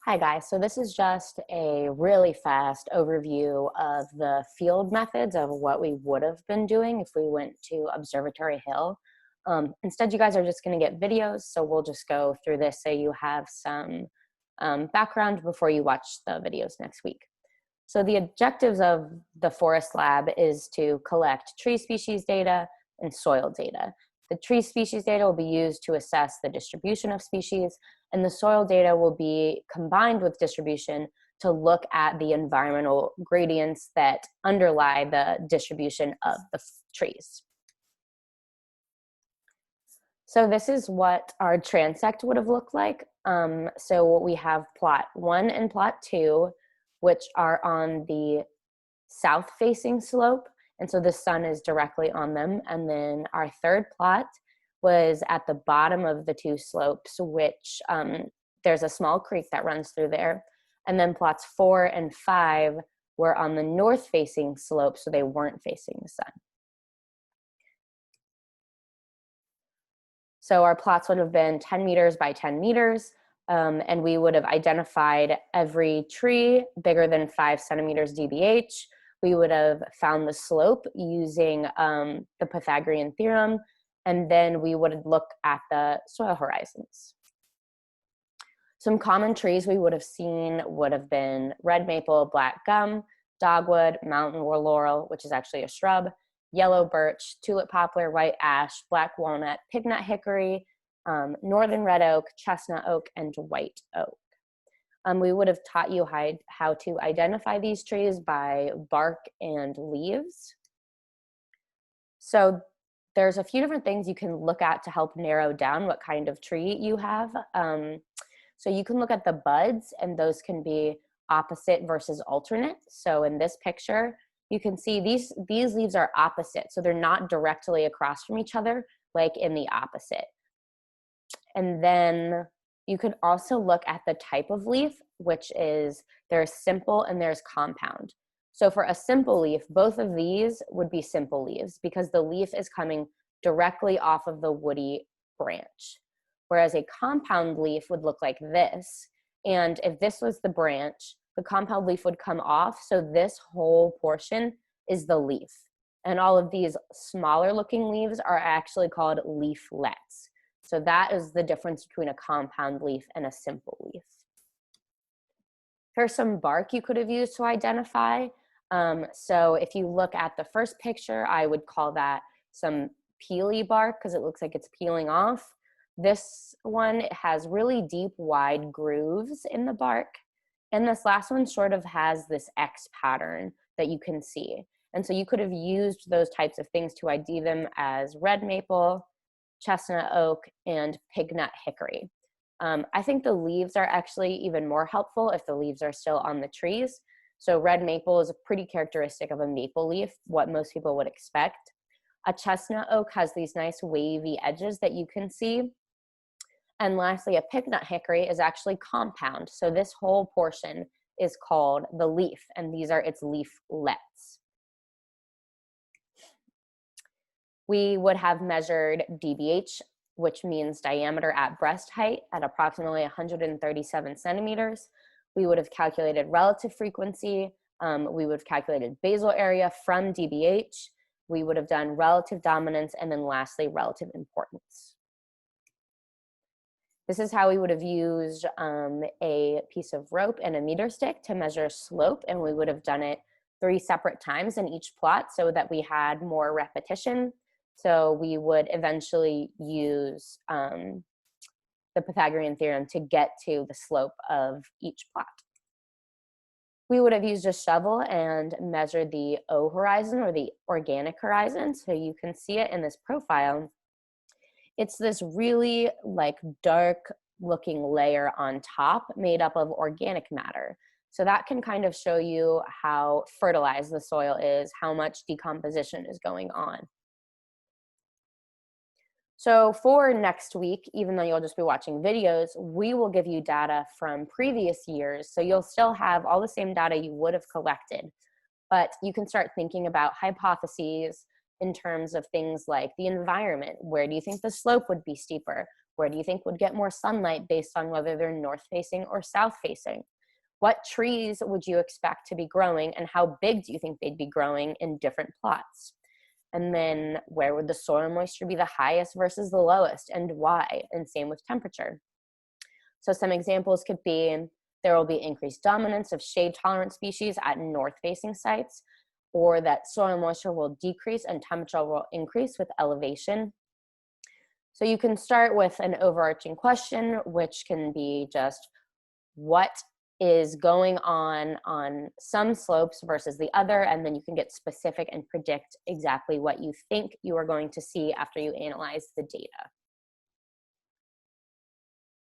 Hi guys, so this is just a really fast overview of the field methods of what we would have been doing if we went to Observatory Hill. Instead, you guys are just going to get videos, so we'll just go through this so you have some background before you watch the videos next week. So the objectives of the forest lab is to collect tree species data and soil data. The tree species data will be used to assess the distribution of species, and the soil data will be combined with distribution to look at the environmental gradients that underlie the distribution of the trees. So this is what our transect would have looked like. So we have plot 1 and plot 2, which are on the south-facing slope, and so the sun is directly on them. And then our third plot was at the bottom of the two slopes, which there's a small creek that runs through there. And then plots 4 and 5 were on the north-facing slope, so they weren't facing the sun. So our plots would have been 10 meters by 10 meters, and we would have identified every tree bigger than 5 centimeters dBH. We would have found the slope using the Pythagorean theorem, and then we would look at the soil horizons. Some common trees we would have seen would have been red maple, black gum, dogwood, mountain laurel, which is actually a shrub, yellow birch, tulip poplar, white ash, black walnut, pignut hickory, northern red oak, chestnut oak, and white oak. We would have taught you how to identify these trees by bark and leaves. So there's a few different things you can look at to help narrow down what kind of tree you have. So you can look at the buds, and those can be opposite versus alternate. So in this picture, you can see these leaves are opposite, so they're not directly across from each other like in the opposite. And then you could also look at the type of leaf, which is there's simple and there's compound. So for a simple leaf, both of these would be simple leaves because the leaf is coming directly off of the woody branch. Whereas a compound leaf would look like this. And if this was the branch, the compound leaf would come off. So this whole portion is the leaf. And all of these smaller looking leaves are actually called leaflets. So that is the difference between a compound leaf and a simple leaf. Here's some bark you could have used to identify. So if you look at the first picture, I would call that some peely bark because it looks like it's peeling off. This one has really deep, wide grooves in the bark. And this last one sort of has this X pattern that you can see. And so you could have used those types of things to ID them as red maple, chestnut oak, and pignut hickory. I think the leaves are actually even more helpful if the leaves are still on the trees. So red maple is pretty characteristic of a maple leaf, what most people would expect. A chestnut oak has these nice wavy edges that you can see. And lastly, a pignut hickory is actually compound. So this whole portion is called the leaf, and these are its leaflets. We would have measured dBH, which means diameter at breast height, at approximately 137 centimeters. We would have calculated relative frequency. We would have calculated basal area from dBH. We would have done relative dominance, and then lastly, relative importance. This is how we would have used a piece of rope and a meter stick to measure slope, and we would have done it 3 separate times in each plot so that we had more repetition. So we would eventually use the Pythagorean theorem to get to the slope of each plot. We would have used a shovel and measured the O horizon, or the organic horizon. So you can see it in this profile. It's this really like dark looking layer on top made up of organic matter. So that can kind of show you how fertilized the soil is, how much decomposition is going on. So for next week, even though you'll just be watching videos, we will give you data from previous years. So you'll still have all the same data you would have collected, but you can start thinking about hypotheses in terms of things like the environment. Where do you think the slope would be steeper? Where do you think would get more sunlight based on whether they're north facing or south facing? What trees would you expect to be growing, and how big do you think they'd be growing in different plots? And then where would the soil moisture be the highest versus the lowest, and why? And same with temperature. So some examples could be there will be increased dominance of shade-tolerant species at north-facing sites, or that soil moisture will decrease and temperature will increase with elevation. So you can start with an overarching question, which can be just what is going on some slopes versus the other, and then you can get specific and predict exactly what you think you are going to see after you analyze the data.